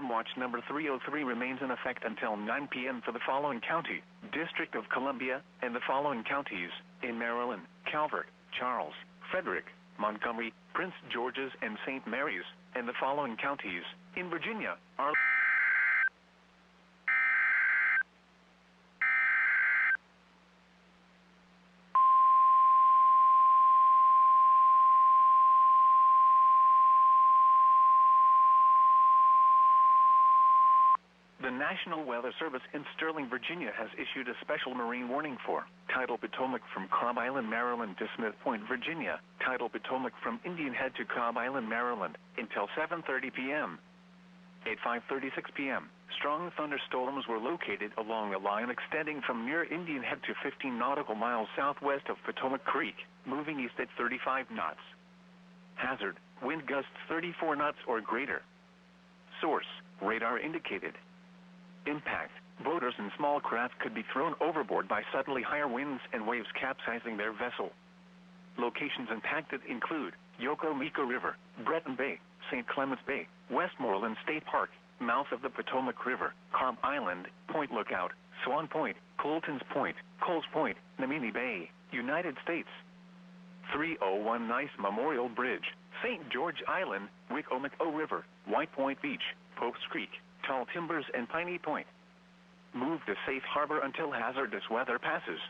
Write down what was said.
Hurricane Watch number 303 remains in effect until 9 p.m. for the following county, District of Columbia, and the following counties, in Maryland, Calvert, Charles, Frederick, Montgomery, Prince George's, and St. Mary's, and the following counties, in Virginia, are... The National Weather Service in Sterling, Virginia has issued a special marine warning for Tidal Potomac from Cobb Island, Maryland to Smith Point, Virginia. Tidal Potomac from Indian Head to Cobb Island, Maryland until 7:30 p.m. At 5:36 p.m., strong thunderstorms were located along a line extending from near Indian Head to 15 nautical miles southwest of Potomac Creek, moving east at 35 knots. Hazard, wind gusts 34 knots or greater. Source, radar indicated. Impact, boaters and small craft could be thrown overboard by suddenly higher winds and waves capsizing their vessel. Locations impacted include Yokosuka River, Breton Bay, St. Clements Bay, Westmoreland State Park, mouth of the Potomac River, Cobb Island, Point Lookout, Swan Point, Colton's Point, Coles Point, Namini Bay, United States. 301 Nice Memorial Bridge, St. George Island, Wicomico River, White Point Beach, Popes Creek, Tall Timbers and Piney Point. Move to safe harbor until hazardous weather passes.